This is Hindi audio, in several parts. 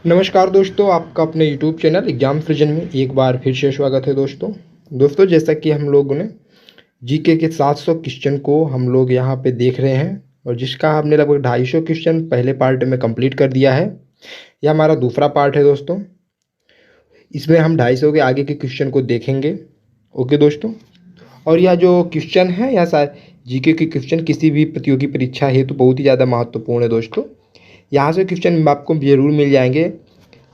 नमस्कार दोस्तों, आपका अपने YouTube चैनल एग्जाम फ्रिजन में एक बार फिर से स्वागत है। दोस्तों जैसा कि हम लोगों ने जीके के 700 क्वेश्चन को हम लोग यहाँ पे देख रहे हैं और जिसका हमने लगभग 250 क्वेश्चन पहले पार्ट में कंप्लीट कर दिया है। यह हमारा दूसरा पार्ट है दोस्तों। इसमें हम 250 के आगे के क्वेश्चन को देखेंगे। ओके दोस्तों, और यह जो क्वेश्चन है यह जीके के क्वेश्चन किसी भी प्रतियोगी परीक्षा हेतु बहुत ही ज़्यादा महत्वपूर्ण है दोस्तों। यहाँ से क्वेश्चन आपको ज़रूर मिल जाएंगे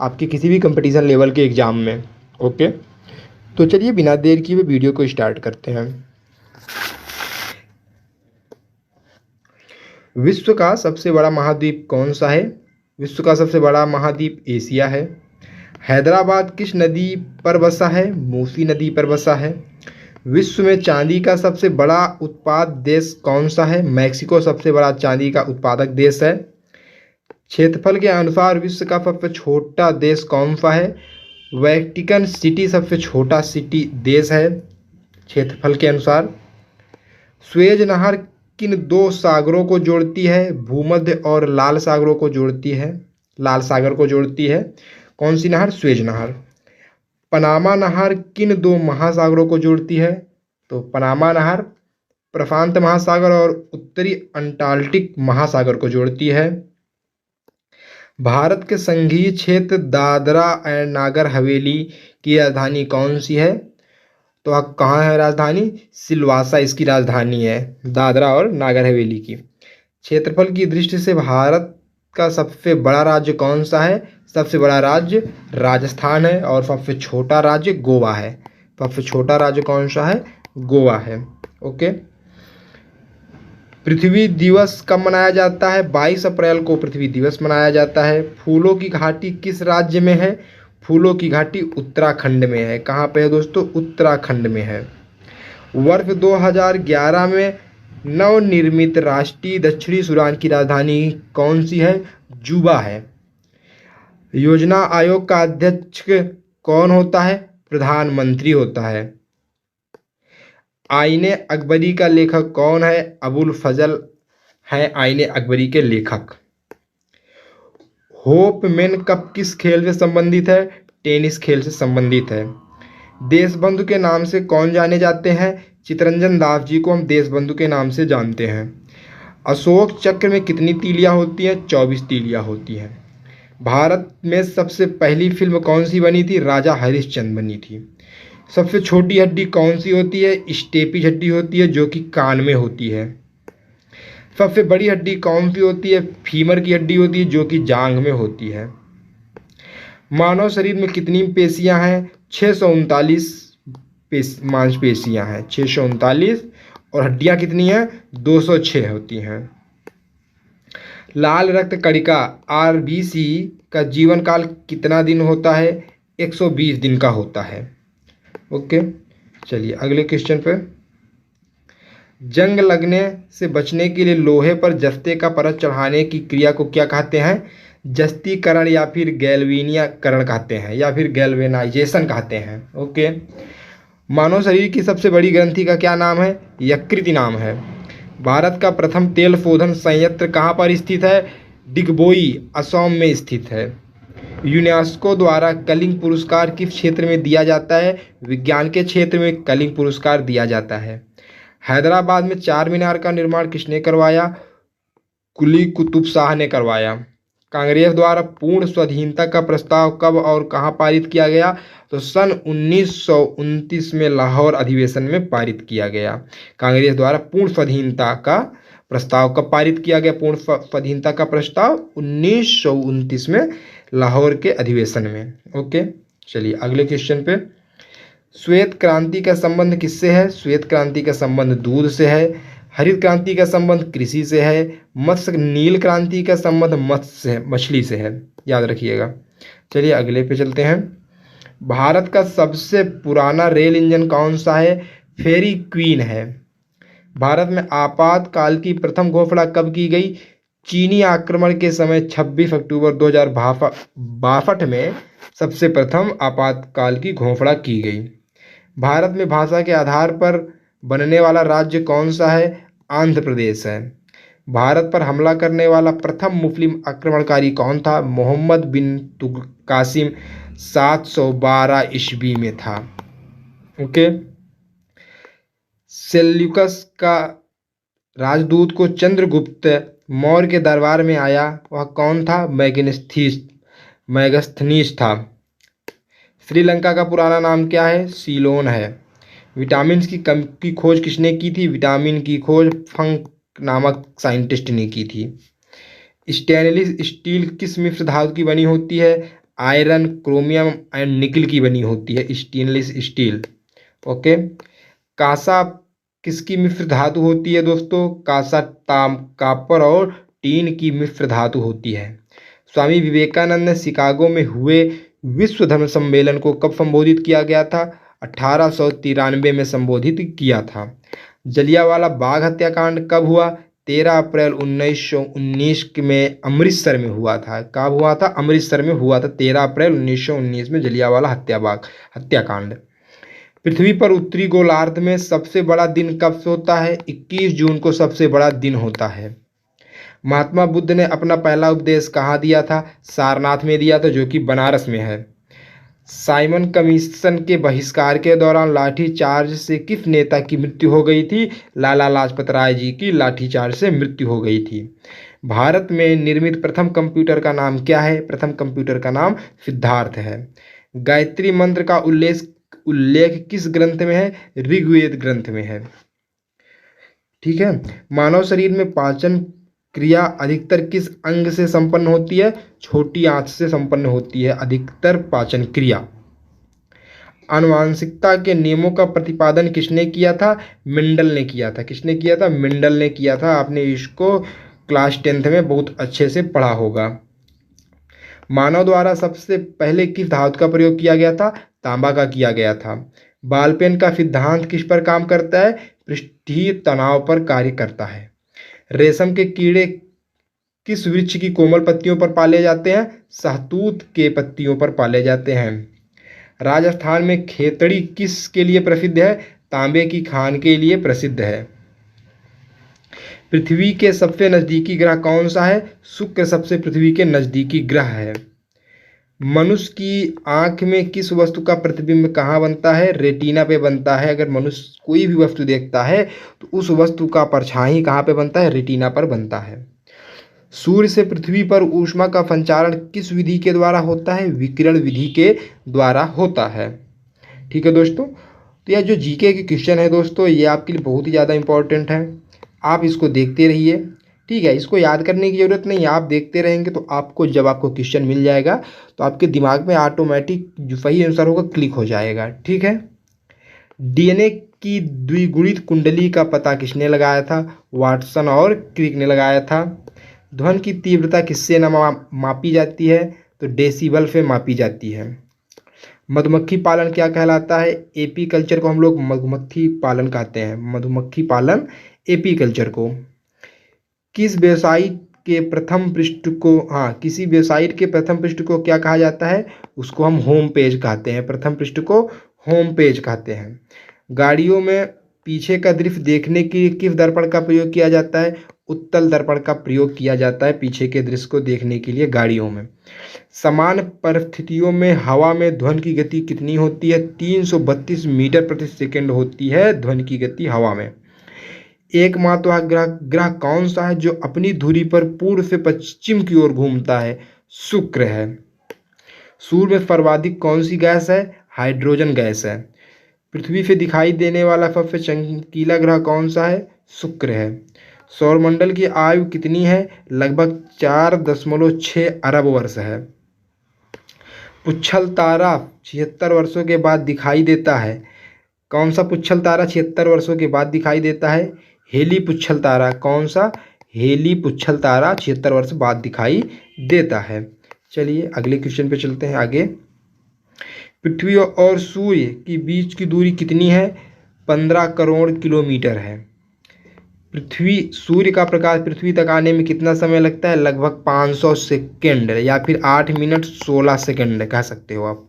आपके किसी भी कंपटीशन लेवल के एग्ज़ाम में। ओके, तो चलिए बिना देर किए वीडियो को स्टार्ट करते हैं। विश्व का सबसे बड़ा महाद्वीप कौन सा है? विश्व का सबसे बड़ा महाद्वीप एशिया है। हैदराबाद किस नदी पर बसा है? मूसी नदी पर बसा है। विश्व में चांदी का सबसे बड़ा उत्पादक देश कौन सा है? मैक्सिको सबसे बड़ा चांदी का उत्पादक देश है। क्षेत्रफल के अनुसार विश्व का सबसे छोटा देश कौन सा है? वेटिकन सिटी सबसे छोटा सिटी देश है क्षेत्रफल के अनुसार। स्वेज नहर किन दो सागरों को जोड़ती है? भूमध्य और लाल सागरों को जोड़ती है। लाल सागर को जोड़ती है। कौन सी नहर? स्वेज नहर। पनामा नहर किन दो महासागरों को जोड़ती है? तो पनामा नहर प्रशांत महासागर और उत्तरी अंटार्कटिक महासागर को जोड़ती है। भारत के संघीय क्षेत्र दादरा एंड नागर हवेली की राजधानी कौन सी है? तो अब कहाँ है राजधानी? सिलवासा इसकी राजधानी है, दादरा और नागर हवेली की। क्षेत्रफल की दृष्टि से भारत का सबसे बड़ा राज्य कौन सा है? सबसे बड़ा राज्य राजस्थान है और सबसे छोटा राज्य गोवा है। सबसे छोटा राज्य कौन सा है? गोवा है। ओके, पृथ्वी दिवस कब मनाया जाता है? 22 अप्रैल को पृथ्वी दिवस मनाया जाता है। फूलों की घाटी किस राज्य में है? फूलों की घाटी उत्तराखंड में है। कहाँ पे है दोस्तों? उत्तराखंड में है। वर्ष 2011 में नवनिर्मित राष्ट्रीय दक्षिणी सूडान की राजधानी कौन सी है? जुबा है। योजना आयोग का अध्यक्ष कौन होता है? प्रधानमंत्री होता है। आईने अकबरी का लेखक कौन है? अबुल फजल है आईने अकबरी के लेखक। होप मैन कप किस खेल से संबंधित है? टेनिस खेल से संबंधित है। देशबंधु के नाम से कौन जाने जाते हैं? चित्तरंजन दास जी को हम देशबंधु के नाम से जानते हैं। अशोक चक्र में कितनी तीलियां होती हैं? 24 तीलियां होती हैं। भारत में सबसे पहली फिल्म कौन सी बनी थी? राजा हरिश्चंद्र बनी थी। सबसे छोटी हड्डी कौन सी होती है? स्टेपी हड्डी होती है जो कि कान में होती है। सबसे बड़ी हड्डी कौन सी होती है? फीमर की हड्डी होती है जो कि जांघ में होती है। मानव शरीर में कितनी पेशियां हैं? 639 मांसपेशियां हैं, 639। और हड्डियां कितनी हैं? 206 होती हैं। लाल रक्त कणिका आरबीसी का जीवन काल कितना दिन होता है? 120 दिन का होता है। ओके, चलिए अगले क्वेश्चन पे। जंग लगने से बचने के लिए लोहे पर जस्ते का परत चढ़ाने की क्रिया को क्या कहते हैं? जस्तीकरण या फिर गैल्वेनीकरण कहते हैं या फिर गैल्वेनाइजेशन कहते हैं। ओके, मानव शरीर की सबसे बड़ी ग्रंथि का क्या नाम है? यकृत नाम है। भारत का प्रथम तेल शोधन संयंत्र कहाँ पर स्थित है? डिगबोई असम में स्थित है। यूनेस्को द्वारा कलिंग पुरस्कार किस क्षेत्र में दिया जाता है? विज्ञान के क्षेत्र में कलिंग पुरस्कार दिया जाता है। हैदराबाद में चार मीनार का निर्माण किसने करवाया? कुली कुतुब शाह ने करवाया। कांग्रेस द्वारा पूर्ण स्वाधीनता का प्रस्ताव कब और कहां पारित किया गया? तो सन 1929 में लाहौर अधिवेशन में पारित किया गया। कांग्रेस द्वारा पूर्ण स्वाधीनता का प्रस्ताव कब पारित किया गया? पूर्ण स्वाधीनता का प्रस्ताव 1929 में लाहौर के अधिवेशन में। ओके, चलिए अगले क्वेश्चन पे। श्वेत क्रांति का संबंध किससे है? श्वेत क्रांति का संबंध दूध से है। हरित क्रांति का संबंध कृषि से है। मत्स्य नील क्रांति का संबंध मत्स्य से, मछली से है, याद रखिएगा। चलिए अगले पे चलते हैं। भारत का सबसे पुराना रेल इंजन कौन सा है? फेरी क्वीन है। भारत में आपातकाल की प्रथम घोषणा कब की गई? चीनी आक्रमण के समय 26 अक्टूबर 2062 में सबसे प्रथम आपातकाल की घोषणा की गई। भारत में भाषा के आधार पर बनने वाला राज्य कौन सा है? आंध्र प्रदेश है। भारत पर हमला करने वाला प्रथम मुस्लिम आक्रमणकारी कौन था? मोहम्मद बिन कासिम 712 ईस्वी में था। ओके। सेल्यूकस का राजदूत को चंद्रगुप्त मौर्य के दरबार में आया, वह कौन था? मैगस्थनीस था। श्रीलंका का पुराना नाम क्या है? सीलोन है। विटामिन की खोज किसने की थी? विटामिन की खोज फंक नामक साइंटिस्ट ने की थी। स्टेनलेस स्टील किस मिश्र धातु की बनी होती है? आयरन, क्रोमियम एंड निकल की बनी होती है स्टेनलेस स्टील। ओके। कांसा किसकी मिश्र धातु होती है दोस्तों? कांसा कॉपर और टीन की मिश्र धातु होती है। स्वामी विवेकानंद ने शिकागो में हुए विश्व धर्म सम्मेलन को कब संबोधित किया गया था? 1893 में संबोधित किया था। जलियांवाला बाग हत्याकांड कब हुआ? 13 अप्रैल 1919 में अमृतसर में हुआ था। कब हुआ था? अमृतसर में हुआ था 13 अप्रैल 1919 में जलियांवाला हत्याकांड। पृथ्वी पर उत्तरी गोलार्ध में सबसे बड़ा दिन कब होता है? 21 जून को सबसे बड़ा दिन होता है। महात्मा बुद्ध ने अपना पहला उपदेश कहाँ दिया था? सारनाथ में दिया था, जो कि बनारस में है। साइमन कमीशन के बहिष्कार के दौरान लाठीचार्ज से किस नेता की मृत्यु हो गई थी? लाला लाजपत राय जी की लाठीचार्ज से मृत्यु हो गई थी। भारत में निर्मित प्रथम कंप्यूटर का नाम क्या है? प्रथम कंप्यूटर का नाम सिद्धार्थ है। गायत्री मंत्र का उल्लेख किस ग्रंथ में है? ऋग्वेद ग्रंथ में है। ठीक है। मानव शरीर में पाचन क्रिया अधिकतर किस अंग से संपन्न होती है? छोटी आंत से संपन्न होती है अधिकतर पाचन क्रिया। आनुवांशिकता के नियमों का प्रतिपादन किसने किया था? मेंडल ने किया था। किसने किया था? मेंडल ने किया था। आपने इसको क्लास 10th में बहुत अच्छे से पढ़ा होगा। मानव द्वारा सबसे पहले किस धातु का प्रयोग किया गया था? तांबा का किया गया था। बॉल पेन का सिद्धांत किस पर काम करता है? पृष्ठीय तनाव पर कार्य करता है। रेशम के कीड़े किस वृक्ष की कोमल पत्तियों पर पाले जाते हैं? सहतूत के पत्तियों पर पाले जाते हैं। राजस्थान में खेतड़ी किस के लिए प्रसिद्ध है? तांबे की खान के लिए प्रसिद्ध है। पृथ्वी के सबसे नजदीकी ग्रह कौन सा है? शुक्र सबसे पृथ्वी के नजदीकी ग्रह है। मनुष्य की आंख में किस वस्तु का प्रतिबिंब कहाँ बनता है? रेटिना पे बनता है। अगर मनुष्य कोई भी वस्तु देखता है तो उस वस्तु का परछाई कहाँ पे बनता है? रेटिना पर बनता है। सूर्य से पृथ्वी पर ऊष्मा का संचारण किस विधि के द्वारा होता है? विकिरण विधि के द्वारा होता है। ठीक है दोस्तों, तो यह जो जीके के क्वेश्चन है दोस्तों, ये आपके लिए बहुत ही ज़्यादा इंपॉर्टेंट है। आप इसको देखते रहिए। ठीक है, इसको याद करने की ज़रूरत नहीं है, आप देखते रहेंगे तो आपको जब आपको क्वेश्चन मिल जाएगा तो आपके दिमाग में ऑटोमेटिक जो सही आंसर होगा क्लिक हो जाएगा। ठीक है। डीएनए की द्विगुणित कुंडली का पता किसने लगाया था? वाटसन और क्रिक ने लगाया था। ध्वनि की तीव्रता किससे मापी जाती है? तो डेसिबल से मापी जाती है। मधुमक्खी पालन क्या कहलाता है? एपी कल्चर को हम लोग मधुमक्खी पालन कहते हैं। मधुमक्खी पालन एपी कल्चर को। किस वेबसाइट के प्रथम पृष्ठ को किसी वेबसाइट के प्रथम पृष्ठ को क्या कहा जाता है? उसको हम होम पेज कहते हैं। प्रथम पृष्ठ को होम पेज कहते हैं। गाड़ियों में पीछे का दृश्य देखने के लिए किस दर्पण का प्रयोग किया जाता है? उत्तल दर्पण का प्रयोग किया जाता है पीछे के दृश्य को देखने के लिए गाड़ियों में। समान परिस्थितियों में हवा में ध्वनि की गति कितनी होती है? 332 मीटर प्रति सेकंड होती है ध्वनि की गति हवा में। एकमात्र ग्रह कौन सा है जो अपनी धुरी पर पूर्व से पश्चिम की ओर घूमता है? शुक्र है। सूर्य में सर्वाधिक कौन सी गैस है? हाइड्रोजन गैस है। पृथ्वी से दिखाई देने वाला सबसे चमकीला ग्रह कौन सा है? शुक्र है। सौरमंडल की आयु कितनी है? लगभग 4.6 अरब वर्ष है। पुच्छल तारा 76 वर्षों के बाद दिखाई देता है। कौन सा पुच्छल तारा 76 वर्षों के बाद दिखाई देता है? हेली पुच्छल तारा। कौन सा? हेली पुच्छल तारा 76 वर्ष बाद दिखाई देता है। चलिए अगले क्वेश्चन पे चलते हैं आगे। पृथ्वी और सूर्य के बीच की दूरी कितनी है? 15 करोड़ किलोमीटर है। सूर्य का प्रकाश पृथ्वी तक आने में कितना समय लगता है? लगभग 500 सेकेंड या फिर 8 मिनट 16 सेकेंड कह सकते हो आप।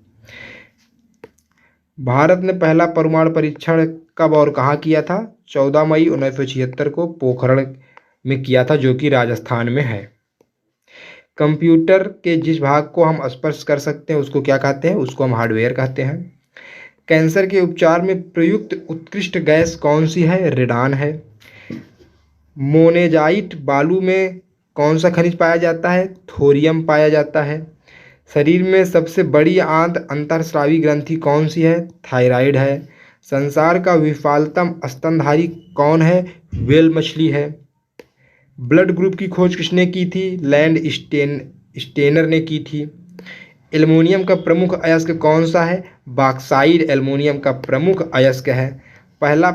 भारत ने पहला परमाणु परीक्षण कब और कहाँ किया था? 14 मई 1976 को पोखरण में किया था, जो कि राजस्थान में है। कंप्यूटर के जिस भाग को हम स्पर्श कर सकते हैं उसको क्या कहते हैं? उसको हम हार्डवेयर कहते हैं। कैंसर के उपचार में प्रयुक्त उत्कृष्ट गैस कौन सी है? रेडान है। मोनेजाइट बालू में कौन सा खनिज पाया जाता है? थोरियम पाया जाता है। शरीर में सबसे बड़ी आंत अंतःस्रावी ग्रंथि कौन सी है? थायराइड है। संसार का विशालतम स्तनधारी कौन है? व्हेल मछली है। ब्लड ग्रुप की खोज किसने की थी? स्टेनर ने की थी। एल्युमिनियम का प्रमुख अयस्क कौन सा है? बॉक्साइड एल्युमिनियम का प्रमुख अयस्क है। पहला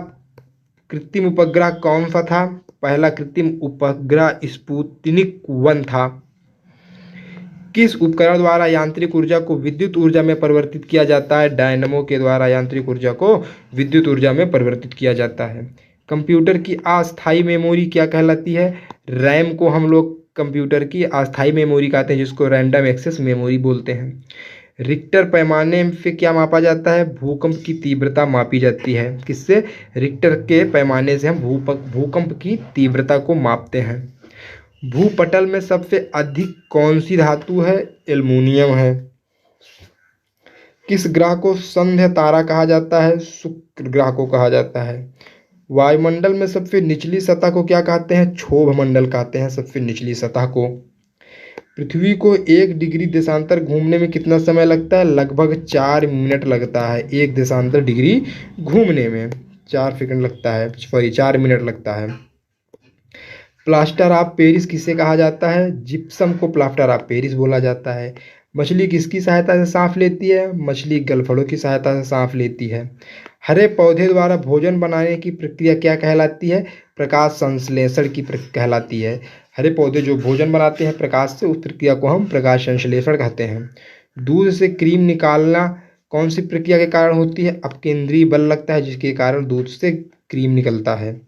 कृत्रिम उपग्रह कौन सा था? पहला कृत्रिम उपग्रह स्पुतनिक 1 था। किस उपकरण द्वारा यांत्रिक ऊर्जा को विद्युत ऊर्जा में परिवर्तित किया जाता है? डायनमो के द्वारा यांत्रिक ऊर्जा को विद्युत ऊर्जा में परिवर्तित किया जाता है। कंप्यूटर की अस्थायी मेमोरी क्या कहलाती है? रैम को हम लोग कंप्यूटर की अस्थायी मेमोरी कहते हैं, जिसको रैंडम एक्सेस मेमोरी बोलते हैं। रिक्टर पैमाने से क्या मापा जाता है? भूकंप की तीव्रता मापी जाती है। किससे? रिक्टर के पैमाने से हम भूकंप की तीव्रता को मापते हैं। भूपटल में सबसे अधिक कौन सी धातु है? एल्युमिनियम है। किस ग्रह को संध्या तारा कहा जाता है? शुक्र ग्रह को कहा जाता है। वायुमंडल में सबसे निचली सतह को क्या कहते हैं? क्षोभ मंडल कहते हैं सबसे निचली सतह को। पृथ्वी को 1 डिग्री देशांतर घूमने में कितना समय लगता है? लगभग 4 मिनट लगता है। 1 देशांतर डिग्री घूमने में 4 सेकंड लगता है, सॉरी 4 मिनट लगता है। प्लास्टर ऑफ पेरिस किसे कहा जाता है? जिप्सम को प्लास्टर ऑफ पेरिस बोला जाता है। मछली किसकी सहायता से सांस लेती है? मछली गलफड़ों की सहायता से सांस लेती है। हरे पौधे द्वारा भोजन बनाने की प्रक्रिया क्या कहलाती है? प्रकाश संश्लेषण की कहलाती है। हरे पौधे जो भोजन बनाते हैं प्रकाश से, उस प्रक्रिया को हम प्रकाश संश्लेषण कहते हैं। दूध से क्रीम निकालना कौन सी प्रक्रिया के कारण होती है? अपकेंद्रीय बल लगता है, जिसके कारण दूध से क्रीम निकलता है।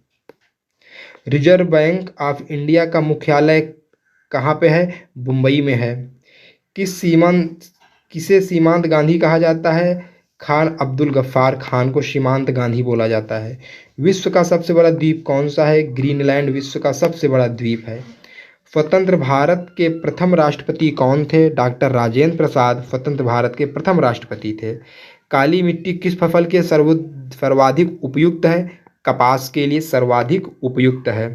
रिजर्व बैंक ऑफ इंडिया का मुख्यालय कहाँ पे है? मुंबई में है। किसे सीमांत गांधी कहा जाता है? खान अब्दुल गफ्फार खान को सीमांत गांधी बोला जाता है। विश्व का सबसे बड़ा द्वीप कौन सा है? ग्रीनलैंड विश्व का सबसे बड़ा द्वीप है। स्वतंत्र भारत के प्रथम राष्ट्रपति कौन थे? डॉक्टर राजेंद्र प्रसाद स्वतंत्र भारत के प्रथम राष्ट्रपति थे। काली मिट्टी किस फसल के सर्वाधिक उपयुक्त है? कपास के लिए सर्वाधिक उपयुक्त है।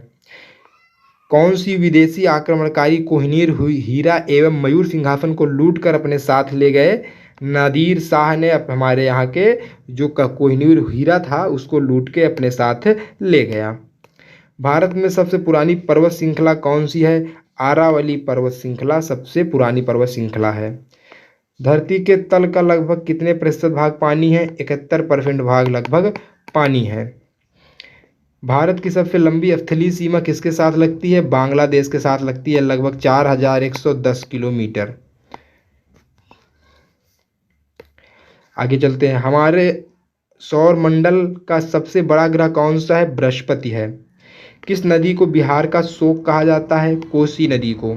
कौन सी विदेशी आक्रमणकारी कोहिनूर हीरा एवं मयूर सिंहासन को लूटकर अपने साथ ले गए? नादिर शाह ने हमारे यहाँ के जो कोहिनूर हीरा था उसको लूट के अपने साथ ले गया। भारत में सबसे पुरानी पर्वत श्रृंखला कौन सी है? आरावली पर्वत श्रृंखला सबसे पुरानी पर्वत श्रृंखला है। धरती के तल का लगभग कितने प्रतिशत भाग पानी है? 71% भाग लगभग पानी है। भारत की सबसे लंबी स्थलीय सीमा किसके साथ लगती है? बांग्लादेश के साथ लगती है, लगभग 4110 किलोमीटर। आगे चलते हैं। हमारे सौर मंडल का सबसे बड़ा ग्रह कौन सा है? बृहस्पति है। किस नदी को बिहार का शोक कहा जाता है? कोसी नदी को।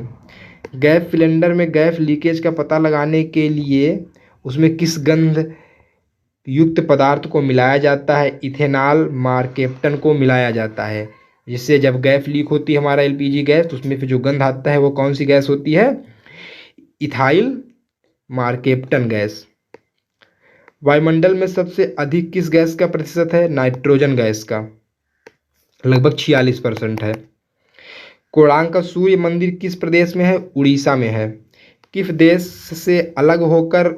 गैस सिलेंडर में गैस लीकेज का पता लगाने के लिए उसमें किस गंध युक्त पदार्थ को मिलाया जाता है? इथेनॉल मार्केप्टन को मिलाया जाता है, जिससे जब गैस लीक होती है हमारा एलपीजी गैस, तो उसमें फिर जो गंध आता है वो कौन सी गैस होती है? Ethyl mercaptan gas. वायुमंडल में सबसे अधिक किस गैस का प्रतिशत है? नाइट्रोजन गैस का, लगभग 46% है। कोणार्क का सूर्य मंदिर किस प्रदेश में है? उड़ीसा में है। किस देश से अलग होकर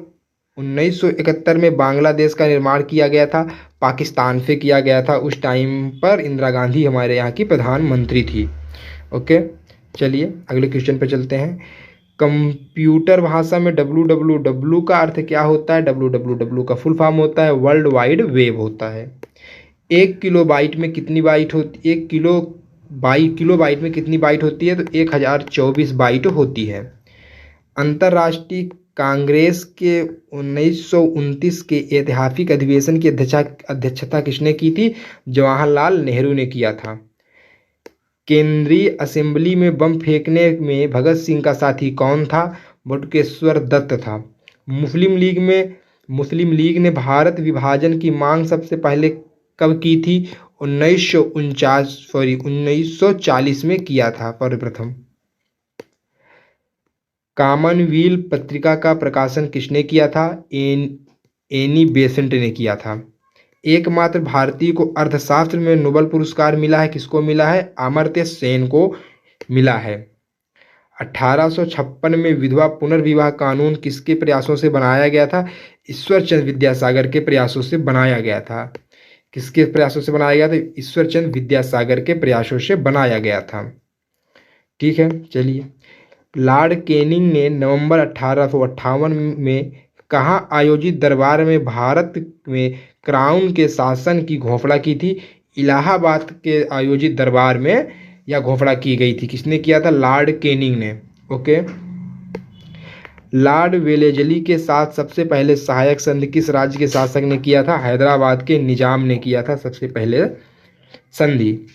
1971 में बांग्लादेश का निर्माण किया गया था? पाकिस्तान से किया गया था। उस टाइम पर इंदिरा गांधी हमारे यहाँ की प्रधानमंत्री थी। ओके, चलिए अगले क्वेश्चन पे चलते हैं। कंप्यूटर भाषा में www का अर्थ क्या होता है? www का फुल फॉर्म होता है वर्ल्ड वाइड वेब होता है। 1 किलोबाइट में कितनी बाइट होती? 1 किलोबाइट में कितनी बाइट होती है? तो 1024 बाइट होती है। अंतर्राष्ट्रीय कांग्रेस के 1929 के ऐतिहासिक अधिवेशन की अध्यक्षता किसने की थी? जवाहरलाल नेहरू ने किया था। केंद्रीय असेंबली में बम फेंकने में भगत सिंह का साथी कौन था? बटुकेश्वर दत्त था। मुस्लिम लीग ने भारत विभाजन की मांग सबसे पहले कब की थी? 1940 में किया था सर्वप्रथम। कॉमनवेल्थ पत्रिका का प्रकाशन किसने किया था? एनी बेसेंट ने किया था। एकमात्र भारतीय को अर्थशास्त्र में नोबेल पुरस्कार मिला है, किसको मिला है? अमर्त्य सेन को मिला है। 1856 में विधवा पुनर्विवाह कानून किसके प्रयासों से बनाया गया था? ईश्वरचंद विद्यासागर के प्रयासों से बनाया गया था। किसके प्रयासों से बनाया गया था? ईश्वरचंद विद्यासागर के प्रयासों से बनाया गया था। ठीक है, चलिए। लॉर्ड कैनिंग ने नवंबर 1858 में कहाँ आयोजित दरबार में भारत में क्राउन के शासन की घोषणा की थी? इलाहाबाद के आयोजित दरबार में यह घोषणा की गई थी। किसने किया था? लॉर्ड कैनिंग ने। ओके। लॉर्ड वेलेस्ली के साथ सबसे पहले सहायक संधि किस राज्य के शासक ने किया था? हैदराबाद के निजाम ने किया था सबसे पहले संधि।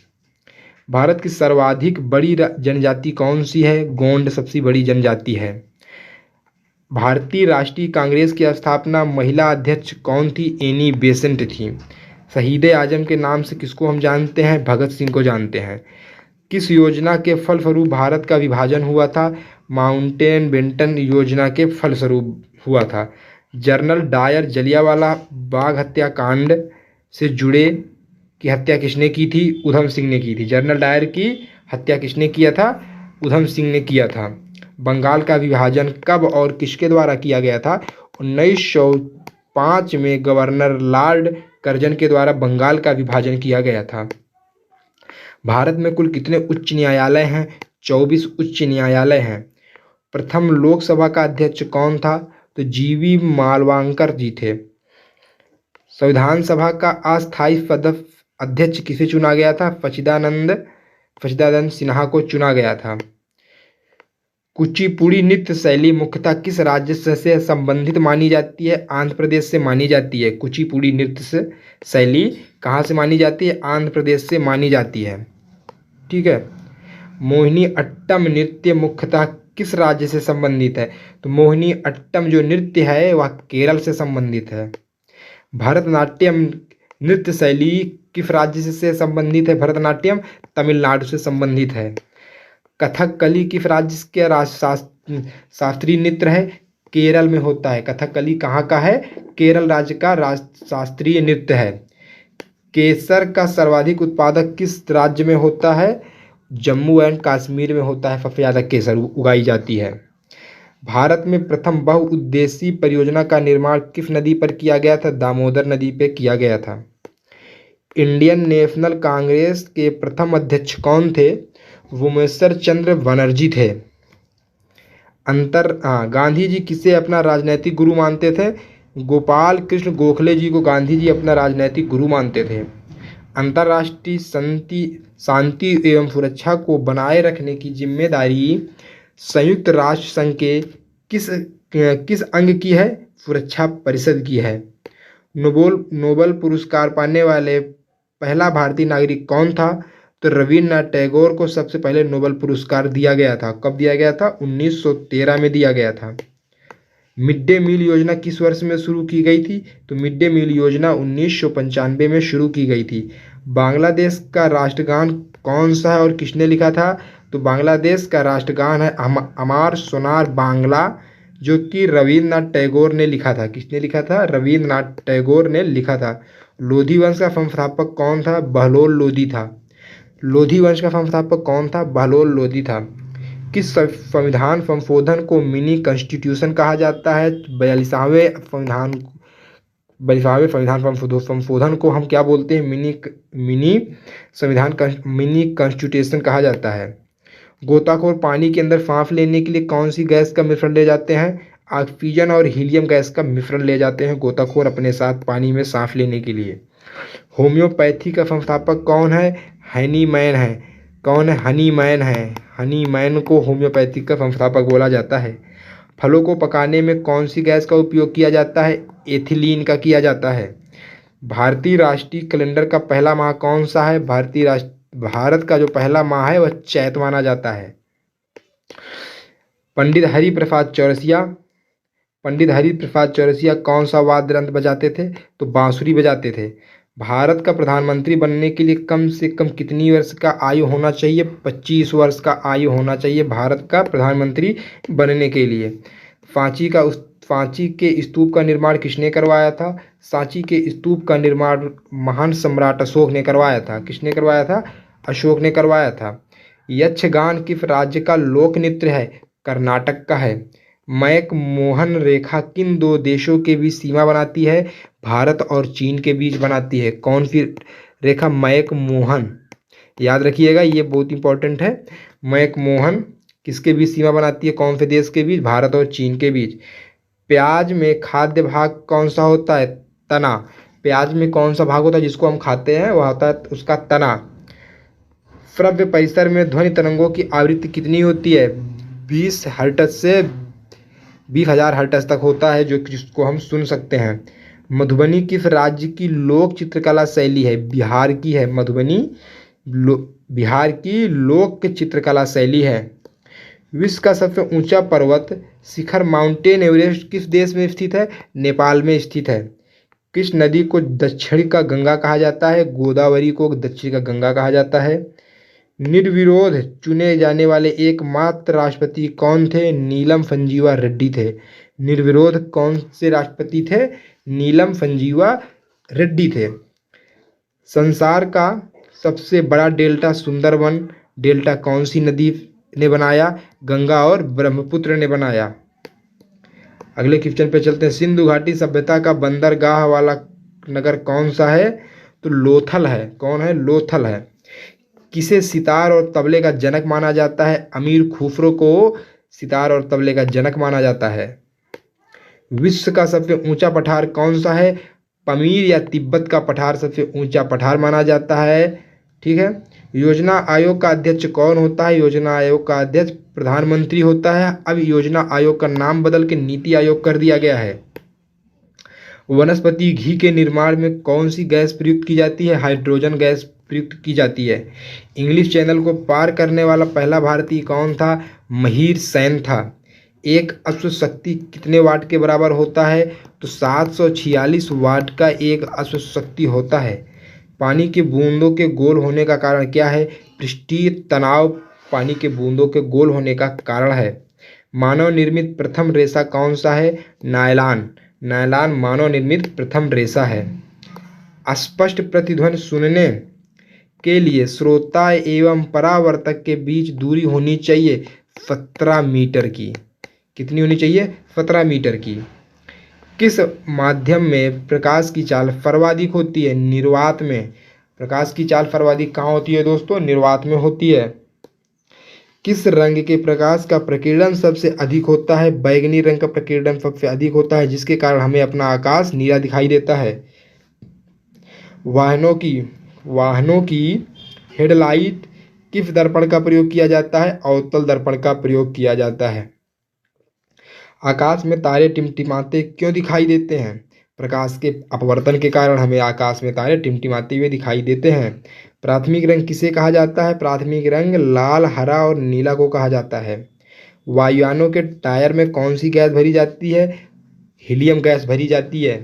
भारत की सर्वाधिक बड़ी जनजाति कौन सी है? गोंड सबसे बड़ी जनजाति है। भारतीय राष्ट्रीय कांग्रेस की स्थापना महिला अध्यक्ष कौन थी? एनी बेसेंट थी। शहीद आजम के नाम से किसको हम जानते हैं? भगत सिंह को जानते हैं। किस योजना के फलस्वरूप भारत का विभाजन हुआ था? माउंटबेटन योजना के फलस्वरूप हुआ था। जनरल डायर जलियांवाला बाग हत्याकांड से जुड़े की हत्या किसने की थी? उधम सिंह ने की थी। जनरल डायर की हत्या किसने किया था? उधम सिंह ने किया था। बंगाल का विभाजन कब और किसके द्वारा किया गया था? 1905 में गवर्नर लॉर्ड कर्जन के द्वारा बंगाल का विभाजन किया गया था। भारत में कुल कितने उच्च न्यायालय हैं? 24 उच्च न्यायालय हैं। प्रथम लोकसभा का अध्यक्ष कौन था? तो जीवी मालवांकर जी थे। संविधान सभा का अस्थायी अध्यक्ष किसे चुना गया था? सच्चिदानंद सिन्हा को चुना गया था। कुचिपुड़ी नृत्य शैली मुख्यतः किस राज्य से संबंधित मानी जाती है? आंध्र प्रदेश से मानी जाती है। कुचिपुड़ी नृत्य शैली कहाँ से मानी जाती है? आंध्र प्रदेश से मानी जाती है। ठीक है। मोहिनी अट्टम नृत्य मुख्यतः किस राज्य से संबंधित है? तो मोहिनी अट्टम जो नृत्य है वह केरल से संबंधित है। भरतनाट्यम नृत्य शैली किस राज्य से संबंधित है? भरतनाट्यम तमिलनाडु से संबंधित है। कथकली किस राज्य के शास्त्रीय नृत्य है? केरल में होता है। कथकली कहाँ का है? केरल राज्य का शास्त्रीय नृत्य है। केसर का सर्वाधिक उत्पादक किस राज्य में होता है? जम्मू एंड कश्मीर में होता है। सबसे ज़्यादा केसर उगाई जाती है। भारत में प्रथम बहुउद्देशीय परियोजना का निर्माण किस नदी पर किया गया था? दामोदर नदी पर किया गया था। इंडियन नेशनल कांग्रेस के प्रथम अध्यक्ष कौन थे? वोमेश्वर चंद्र बनर्जी थे। गांधी जी किसे अपना राजनैतिक गुरु मानते थे? गोपाल कृष्ण गोखले जी को गांधी जी अपना राजनैतिक गुरु मानते थे। अंतर्राष्ट्रीय शांति एवं सुरक्षा को बनाए रखने की जिम्मेदारी संयुक्त राष्ट्र संघ के किस अंग की है? सुरक्षा परिषद की है। नोबेल पुरस्कार पाने वाले पहला भारतीय नागरिक कौन था? तो रविन्द्रनाथ टैगोर को सबसे पहले नोबेल पुरस्कार दिया गया था। कब दिया गया था? 1913 में दिया गया था। मिड डे मील योजना किस वर्ष में शुरू की गई थी? तो मिड डे मील योजना 1995 में शुरू की गई थी। बांग्लादेश का राष्ट्रगान कौन सा है और किसने लिखा था? तो बांग्लादेश का राष्ट्रगान है अमार सोनार बांग्ला, जो कि रविन्द्रनाथ टैगोर ने लिखा था। किसने लिखा था? रविन्द्रनाथ टैगोर ने लिखा था। लोधी वंश का संस्थापक कौन था? बहलोल लोधी था। लोधी वंश का संस्थापक कौन था? बहलोल लोधी था। किस संविधान संशोधन को मिनी कॉन्स्टिट्यूशन कहा जाता है? 42वें संविधान संशोधन को हम क्या बोलते हैं? मिनी कॉन्स्टिट्यूशन कहा जाता है। गोताखोर पानी के अंदर सांस लेने के लिए कौन सी गैस का मिश्रण ले जाते हैं? ऑक्सीजन और हीलियम गैस का मिश्रण ले जाते हैं गोताखोर अपने साथ पानी में सांस लेने के लिए। होम्योपैथी का संस्थापक कौन है? हनीमैन है। कौन है? हनीमैन है। हनीमैन को होम्योपैथी का संस्थापक बोला जाता है। फलों को पकाने में कौन सी गैस का उपयोग किया जाता है? एथिलीन का किया जाता है। भारतीय राष्ट्रीय कैलेंडर का पहला माह कौन सा है? भारत का जो पहला माह है वह चैत माना जाता है। पंडित हरिप्रसाद चौरसिया कौन सा वाद्य यंत्र बजाते थे? तो बांसुरी बजाते थे। भारत का प्रधानमंत्री बनने के लिए कम से कम कितनी वर्ष का आयु होना चाहिए? 25 वर्ष का आयु होना चाहिए भारत का प्रधानमंत्री बनने के लिए। सांची के स्तूप का निर्माण किसने करवाया था? सांची के स्तूप का निर्माण महान सम्राट अशोक ने करवाया था। किसने करवाया था? अशोक ने करवाया था। यक्षगान किस राज्य का लोक नृत्य है? कर्नाटक का है। मैक मोहन रेखा किन दो देशों के बीच सीमा बनाती है? भारत और चीन के बीच बनाती है। कौन सी रेखा? मैक मोहन, याद रखिएगा, ये बहुत इंपॉर्टेंट है। मैक मोहन किसके बीच सीमा बनाती है? कौन से देश के बीच? भारत और चीन के बीच। प्याज में खाद्य भाग कौन सा होता है? तना। प्याज में कौन सा भाग होता है जिसको हम खाते हैं? वह होता है उसका तना। श्रव्य परिसर में ध्वनि तरंगों की आवृत्ति कितनी होती है? 20 हर्ट्ज से 20,000 हर्ट्ज तक होता है, जो जिसको हम सुन सकते हैं। मधुबनी किस राज्य की लोक चित्रकला शैली है? बिहार की है मधुबनी। बिहार की लोक चित्रकला शैली है। विश्व का सबसे ऊंचा पर्वत शिखर माउंटेन एवरेस्ट किस देश में स्थित है? नेपाल में स्थित है। किस नदी को दक्षिण का गंगा कहा जाता है? गोदावरी को दक्षिण का गंगा कहा जाता है। निर्विरोध चुने जाने वाले एकमात्र राष्ट्रपति कौन थे? नीलम संजीवा रेड्डी थे। निर्विरोध कौन से राष्ट्रपति थे? नीलम संजीवा रेड्डी थे। संसार का सबसे बड़ा डेल्टा सुंदरबन डेल्टा कौन सी नदी ने बनाया? गंगा और ब्रह्मपुत्र ने बनाया। अगले क्वेश्चन पे चलते हैं। सिंधु घाटी सभ्यता का बंदरगाह वाला नगर कौन सा है? तो लोथल है। कौन है? लोथल है। किसे सितार और तबले का जनक माना जाता है? अमीर खुसरो को सितार और तबले का जनक माना जाता है। विश्व का सबसे ऊंचा पठार कौन सा है? पमीर या तिब्बत का पठार सबसे ऊंचा पठार माना जाता है। ठीक है। योजना आयोग का अध्यक्ष कौन होता है? योजना आयोग का अध्यक्ष प्रधानमंत्री होता है। अब योजना आयोग का नाम बदल के नीति आयोग कर दिया गया है। वनस्पति घी के निर्माण में कौन सी गैस प्रयुक्त की जाती है? हाइड्रोजन गैस प्रयुक्त की जाती है। इंग्लिश चैनल को पार करने वाला पहला भारतीय कौन था? महीर सेन था। एक अश्व शक्ति कितने वाट के बराबर होता है? तो 746 वाट का एक अश्व शक्ति होता है। पानी के बूंदों के गोल होने का कारण क्या है? पृष्ठीय तनाव पानी के बूंदों के गोल होने का कारण है। मानव निर्मित प्रथम रेशा कौन सा है? नायलॉन। नायलॉन मानव निर्मित प्रथम रेशा है। स्पष्ट प्रतिध्वनि सुनने के लिए श्रोता एवं परावर्तक के बीच दूरी होनी चाहिए 17 मीटर की। कितनी होनी चाहिए? 17 मीटर की। किस माध्यम में प्रकाश की चाल सर्वाधिक होती है? निर्वात में। प्रकाश की चाल सर्वाधिक कहाँ होती है दोस्तों? निर्वात में होती है। किस रंग के प्रकाश का प्रकीर्णन सबसे अधिक होता है? बैगनी रंग का प्रकीर्णन सबसे अधिक होता है, जिसके कारण हमें अपना आकाश नीला दिखाई देता है। वाहनों की हेडलाइट किस दर्पण का प्रयोग किया जाता है? अवतल दर्पण का प्रयोग किया जाता है। आकाश में तारे टिमटिमाते क्यों दिखाई देते हैं? प्रकाश के अपवर्तन के कारण हमें आकाश में तारे टिमटिमाते हुए दिखाई देते हैं। प्राथमिक रंग किसे कहा जाता है? प्राथमिक रंग लाल, हरा और नीला को कहा जाता है। वायुयानों के टायर में कौन सी गैस भरी जाती है? हीलियम गैस भरी जाती है।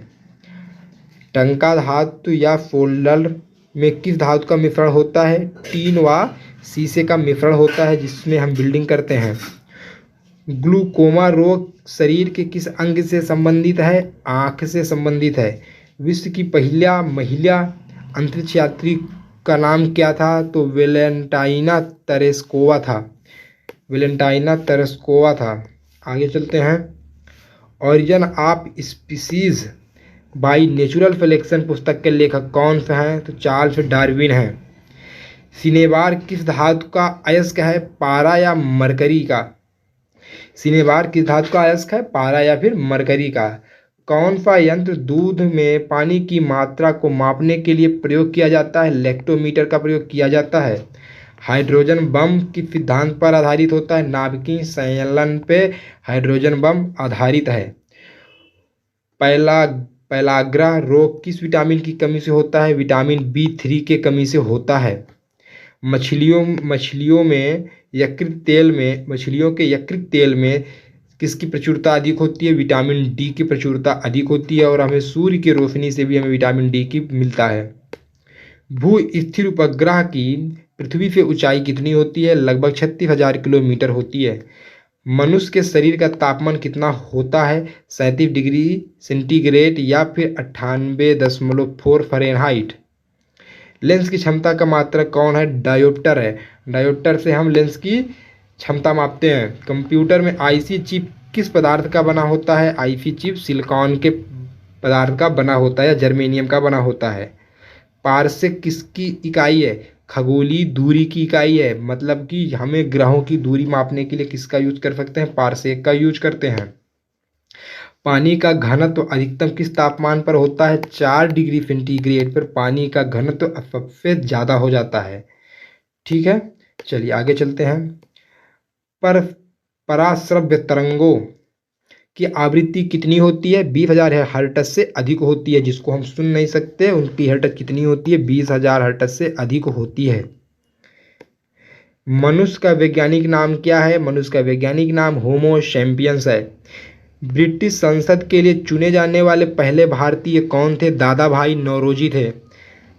टंका धातु या सोल्डर में किस धातु का मिश्रण होता है? टीन व शीशे का मिश्रण होता है, जिसमें हम बिल्डिंग करते हैं। ग्लूकोमा रोग शरीर के किस अंग से संबंधित है? आँख से संबंधित है। विश्व की पहला महिला अंतरिक्ष यात्री का नाम क्या था? तो वेलेंटाइना तेरेस्कोवा था। वेलेंटाइना तेरेस्कोवा था। आगे चलते हैं। Origin of species by natural selection पुस्तक के लेखक कौन से हैं? तो चार्ल्स डार्विन हैं। सिनेबार किस धातु का अयस्क है? पारा या मरकरी का? सिनेबार किस धातु का अयस्क है? पारा या फिर मरकरी का। कौन सा यंत्र दूध में पानी की मात्रा को मापने के लिए प्रयोग किया जाता है? लैक्टोमीटर का प्रयोग किया जाता है। हाइड्रोजन बम किस सिद्धांत पर आधारित होता है? नाभिकीय संलयन पे हाइड्रोजन बम आधारित है। पैलाग्रा रोग किस विटामिन की कमी से होता है? विटामिन B3 के कमी से होता है। मछलियों के यकृत तेल में किसकी प्रचुरता अधिक होती है? विटामिन D की प्रचुरता अधिक होती है। और हमें सूर्य की रोशनी से भी हमें विटामिन D की मिलता है। भू स्थिर उपग्रह की पृथ्वी से ऊंचाई कितनी होती है? लगभग 36,000 किलोमीटर होती है। मनुष्य के शरीर का तापमान कितना होता है? 37 डिग्री सेंटीग्रेड या फिर 98.4 फ़ारेनहाइट। लेंस की क्षमता का मात्रक कौन है? डायोप्टर है। डायोप्टर से हम लेंस की क्षमता मापते हैं। कंप्यूटर में आईसी चिप किस पदार्थ का बना होता है? आईसी चिप सिलिकॉन के पदार्थ का बना होता है या जर्मेनियम का बना होता है। पारसेक किसकी इकाई है? खगोलीय दूरी की इकाई है। मतलब कि हमें ग्रहों की दूरी मापने के लिए किसका यूज कर सकते हैं? पारसेक का यूज करते हैं। पानी का घनत्व अधिकतम किस तापमान पर होता है? 4 डिग्री सेंटीग्रेड पर पानी का घनत्व सबसे ज़्यादा हो जाता है। ठीक है, चलिए आगे चलते हैं। पर पराश्रव्य तरंगों की आवृत्ति कितनी होती है? 20,000 हर्ट्ज से अधिक होती है। जिसको हम सुन नहीं सकते उनकी हर्ट्ज कितनी होती है? 20,000 हर्ट्ज से अधिक होती है। मनुष्य का वैज्ञानिक नाम क्या है? मनुष्य का वैज्ञानिक नाम होमो सैपियंस है। ब्रिटिश संसद के लिए चुने जाने वाले पहले भारतीय कौन थे? दादा भाई नौरोजी थे।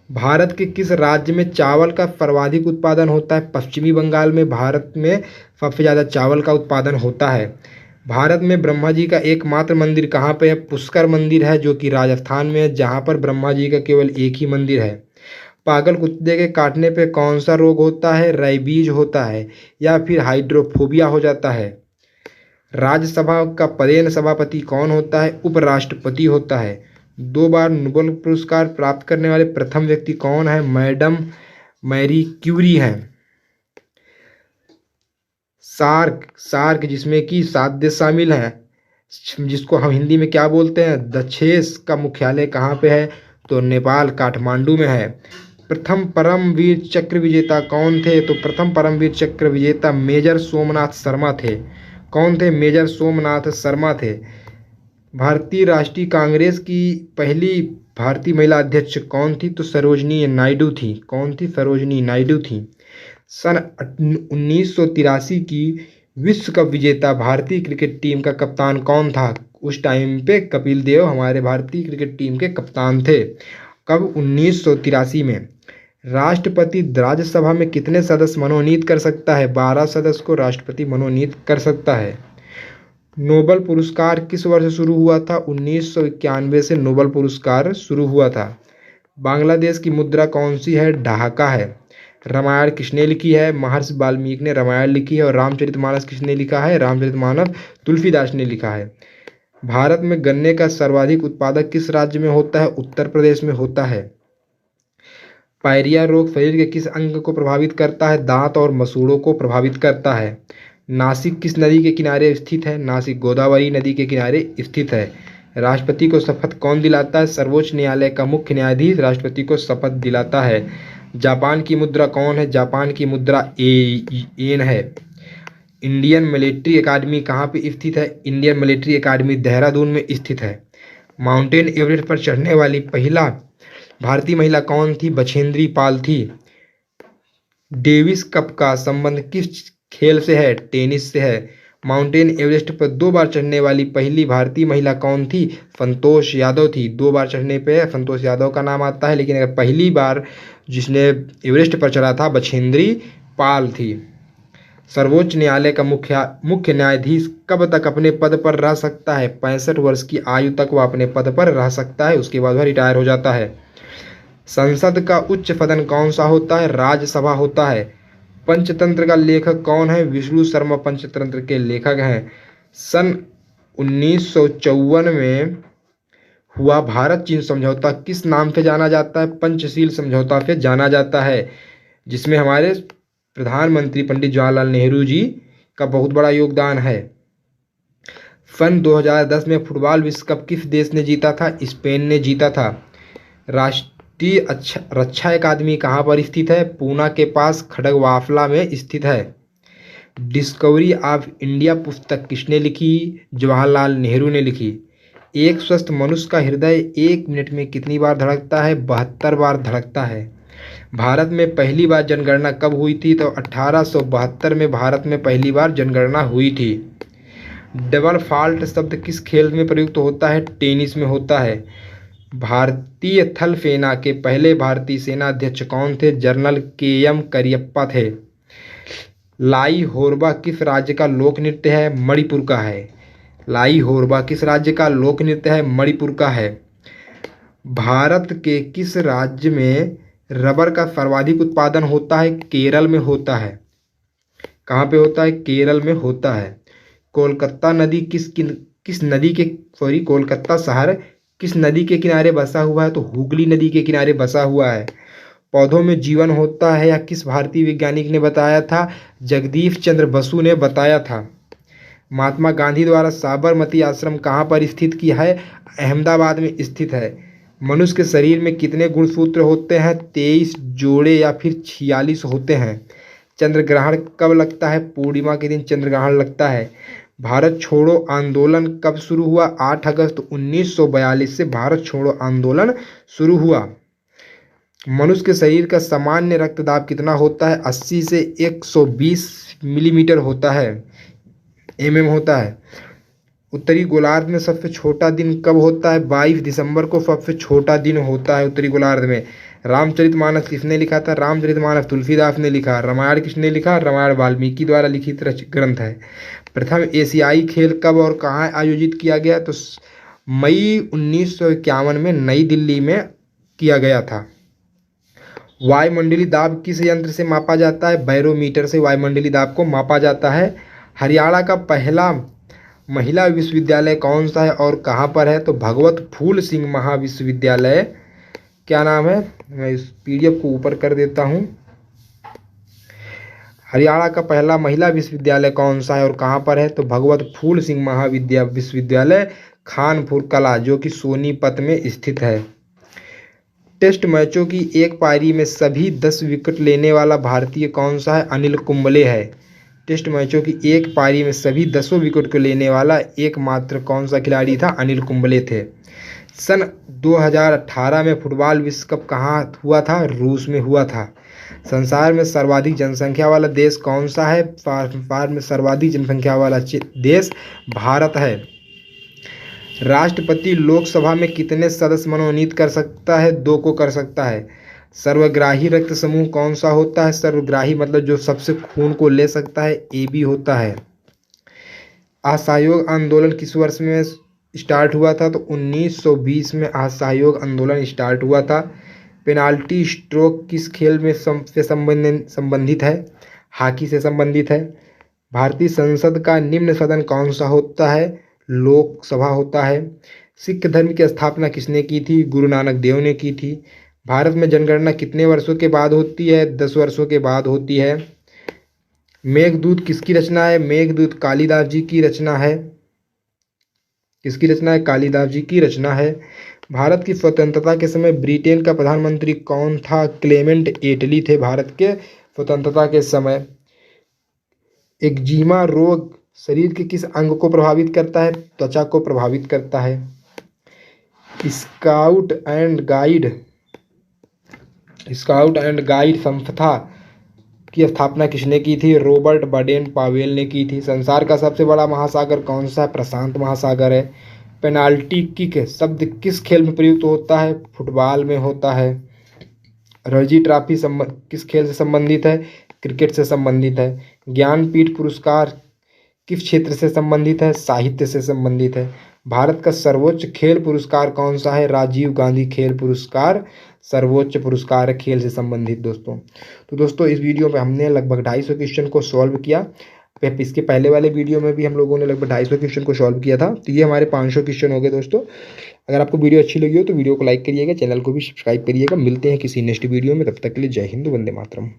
भारत के किस राज्य में चावल का सर्वाधिक उत्पादन होता है? पश्चिमी बंगाल में भारत में सबसे ज़्यादा चावल का उत्पादन होता है। भारत में ब्रह्मा जी का एकमात्र मंदिर कहाँ पे है? पुष्कर मंदिर है जो कि राजस्थान में है, जहाँ पर ब्रह्मा जी का केवल एक ही मंदिर है। पागल कुत्ते के काटने पे कौन सा रोग होता है? रेबीज होता है या फिर हाइड्रोफोबिया हो जाता है। राज्यसभा का पदेन सभापति कौन होता है? उपराष्ट्रपति होता है। 2 बार नोबेल पुरस्कार प्राप्त करने वाले प्रथम व्यक्ति कौन है? मैडम मैरी क्यूरी हैं। सार्क सार्क जिसमें कि 7 देश शामिल हैं, जिसको हम हिंदी में क्या बोलते हैं? दक्षेस का मुख्यालय कहाँ पे है? तो नेपाल काठमांडू में है। प्रथम परमवीर चक्र विजेता कौन थे? तो प्रथम परमवीर चक्र विजेता मेजर सोमनाथ शर्मा थे। कौन थे? मेजर सोमनाथ शर्मा थे। भारतीय राष्ट्रीय कांग्रेस की पहली भारतीय महिला अध्यक्ष कौन थी? तो सरोजनी नायडू थी। कौन थी? सरोजनी नायडू थी। सन 1983 की विश्व कप विजेता भारतीय क्रिकेट टीम का कप्तान कौन था? उस टाइम पे कपिल देव हमारे भारतीय क्रिकेट टीम के कप्तान थे। कब? 1983 में। राष्ट्रपति राज्यसभा में कितने सदस्य मनोनीत कर सकता है? 12 सदस्य को राष्ट्रपति मनोनीत कर सकता है। नोबेल पुरस्कार किस वर्ष शुरू हुआ था? 1991 से नोबेल पुरस्कार शुरू हुआ था। बांग्लादेश की मुद्रा कौन सी है? ढाका है। रामायण किसने लिखी है? महर्षि वाल्मीकि ने रामायण लिखी है। और रामचरितमानस किसने लिखा है? रामचरितमानस तुलसीदास ने लिखा है। भारत में गन्ने का सर्वाधिक उत्पादक किस राज्य में होता है? उत्तर प्रदेश में होता है। पायरिया रोग शरीर के किस अंग को प्रभावित करता है? दांत और मसूड़ों को प्रभावित करता है। नासिक किस नदी के किनारे स्थित है? नासिक गोदावरी नदी के किनारे स्थित है। राष्ट्रपति को शपथ कौन दिलाता है? सर्वोच्च न्यायालय का मुख्य न्यायाधीश राष्ट्रपति को शपथ दिलाता है। जापान की मुद्रा कौन है? जापान की मुद्रा येन है। इंडियन मिलिट्री एकेडमी कहाँ पे स्थित है? इंडियन मिलिट्री एकेडमी देहरादून में स्थित है। माउंटेन एवरेस्ट पर चढ़ने वाली पहला भारतीय महिला कौन थी? बछेंद्री पाल थी। डेविस कप का संबंध किस खेल से है? टेनिस से है। माउंटेन एवरेस्ट पर 2 बार चढ़ने वाली पहली भारतीय महिला कौन थी? संतोष यादव थी। 2 बार चढ़ने पे संतोष यादव का नाम आता है, लेकिन अगर पहली बार जिसने एवरेस्ट पर चढ़ा था बछेंद्री पाल थी। सर्वोच्च न्यायालय का मुख्य न्यायाधीश कब तक अपने पद पर रह सकता है? 65 वर्ष की आयु तक वह अपने पद पर रह सकता है, उसके बाद वह रिटायर हो जाता है। संसद का उच्च सदन कौन सा होता है? राज्यसभा होता है। पंचतंत्र का लेखक कौन है? विष्णु शर्मा पंचतंत्र के लेखक हैं। सन 1954 में हुआ भारत चीन समझौता किस नाम से जाना जाता है? पंचशील समझौता से जाना जाता है, जिसमें हमारे प्रधानमंत्री पंडित जवाहरलाल नेहरू जी का बहुत बड़ा योगदान है। सन 2010 में फुटबॉल विश्व कप किस देश ने जीता था? स्पेन ने जीता था। राष्ट्रीय रक्षा अकादमी कहाँ पर स्थित है? पूना के पास खड़गवासला में स्थित है। डिस्कवरी ऑफ इंडिया पुस्तक किसने लिखी? जवाहरलाल नेहरू ने लिखी। एक स्वस्थ मनुष्य का हृदय 1 मिनट में कितनी बार धड़कता है? 72 बार धड़कता है। भारत में पहली बार जनगणना कब हुई थी? तो 1872 में भारत में पहली बार जनगणना हुई थी। डबल फॉल्ट शब्द किस खेल में प्रयुक्त होता है? टेनिस में होता है। भारतीय थल सेना के पहले भारतीय सेना अध्यक्ष कौन थे? General KM. करियप्पा थे। लाई होरबा किस राज्य का लोक नृत्य है? मणिपुर का है। लाई होरबा किस राज्य का लोक नृत्य है? मणिपुर का है। भारत के किस राज्य में रबर का सर्वाधिक उत्पादन होता है? केरल में होता है। कहाँ पे होता है? केरल में होता है। कोलकाता नदी किस नदी के कोलकाता शहर किस नदी के किनारे बसा हुआ है? तो हुगली नदी के किनारे बसा हुआ है। पौधों में जीवन होता है या किस भारतीय वैज्ञानिक ने बताया था? जगदीश चंद्र बसु ने बताया था। महात्मा गांधी द्वारा साबरमती आश्रम कहाँ पर स्थित किया है? अहमदाबाद में स्थित है। मनुष्य के शरीर में कितने गुणसूत्र होते हैं? 23 जोड़े या फिर 46 होते हैं। चंद्र ग्रहण कब लगता है? पूर्णिमा के दिन चंद्र ग्रहण लगता है। भारत छोड़ो आंदोलन कब शुरू हुआ? 8 अगस्त 1942 से भारत छोड़ो आंदोलन शुरू हुआ। मनुष्य के शरीर का सामान्य रक्तदाब कितना होता है? 80 से 120 मिलीमीटर होता है, mm होता है। उत्तरी गोलार्ध में सबसे छोटा दिन कब होता है? 22 दिसंबर को सबसे छोटा दिन होता है उत्तरी गोलार्ध में। रामचरितमानस किसने लिखा था? रामचरितमानस तुलसीदास ने लिखा। रामायण किसने लिखा? रामायण वाल्मीकि द्वारा लिखित ग्रंथ है। प्रथम एशियाई खेल कब और कहाँ आयोजित किया गया? तो मई 1951 में नई दिल्ली में किया गया था। वायुमंडलीय दाब किस यंत्र से मापा जाता है? बैरोमीटर से वायुमंडलीय दाब को मापा जाता है। हरियाणा का पहला महिला विश्वविद्यालय कौन सा है और कहाँ पर है? तो भगवत फूल सिंह महाविश्वविद्यालय। क्या नाम है? मैं इस PDF को ऊपर कर देता हूँ। हरियाणा का पहला महिला विश्वविद्यालय कौन सा है और कहाँ पर है? तो भगवत फूल सिंह विश्वविद्यालय खानपुर कला, जो कि सोनीपत में स्थित है। टेस्ट मैचों की एक पारी में सभी 10 विकेट लेने वाला भारतीय कौन सा है? अनिल कुंबले है। टेस्ट मैचों की एक पारी में सभी 10 विकेट को लेने वाला एकमात्र कौन सा खिलाड़ी था? अनिल कुंबले थे। सन 2018 में फुटबॉल विश्व कप कहाँ हुआ था? रूस में हुआ था। संसार में सर्वाधिक जनसंख्या वाला देश कौन सा है? संसार में सर्वाधिक जनसंख्या वाला देश भारत है। राष्ट्रपति लोकसभा में कितने सदस्य मनोनीत कर सकता है? 2 को कर सकता है। सर्वग्राही रक्त समूह कौन सा होता है? सर्वग्राही मतलब जो सबसे खून को ले सकता है, AB होता है। असहयोग आंदोलन किस वर्ष में स्टार्ट हुआ था? तो 1920 में असहयोग आंदोलन स्टार्ट हुआ था। पेनाल्टी स्ट्रोक किस खेल में से संबंधित है? हॉकी से संबंधित है। भारतीय संसद का निम्न सदन कौन सा होता है? लोकसभा होता है। सिख धर्म की स्थापना किसने की थी? गुरु नानक देव ने की थी। भारत में जनगणना कितने वर्षों के बाद होती है? 10 वर्षों के बाद होती है। मेघदूत किसकी रचना है? मेघदूत कालिदास जी की रचना है। किसकी रचना है? कालिदास जी की रचना है। भारत की स्वतंत्रता के समय ब्रिटेन का प्रधानमंत्री कौन था? क्लेमेंट एटली थे भारत के स्वतंत्रता के समय। एक्जिमा रोग शरीर के किस अंग को प्रभावित करता है? त्वचा को प्रभावित करता है। स्काउट एंड गाइड संस्था की स्थापना किसने की थी? रॉबर्ट बाडेन पावेल ने की थी। संसार का सबसे बड़ा महासागर कौन सा है? प्रशांत महासागर है। पेनाल्टी किक शब्द किस खेल में प्रयुक्त होता है? फुटबॉल में होता है। रणजी ट्रॉफी किस खेल से संबंधित है? क्रिकेट से संबंधित है। ज्ञानपीठ पुरस्कार किस क्षेत्र से संबंधित है? साहित्य से संबंधित है। भारत का सर्वोच्च खेल पुरस्कार कौन सा है? राजीव गांधी खेल पुरस्कार सर्वोच्च पुरस्कार है खेल से संबंधित दोस्तों। तो दोस्तों इस वीडियो में हमने लगभग 250 क्वेश्चन को सॉल्व किया। इसके पहले वाले वीडियो में भी हम लोगों ने लगभग 250 क्वेश्चन को सॉल्व किया था। तो ये हमारे 500 क्वेश्चन हो गए दोस्तों। अगर आपको वीडियो अच्छी लगी हो तो वीडियो को लाइक करिएगा, चैनल को भी सब्सक्राइब करिएगा। मिलते हैं किसी नेक्स्ट वीडियो में, तब तक के लिए जय हिंद, वंदे मातरम।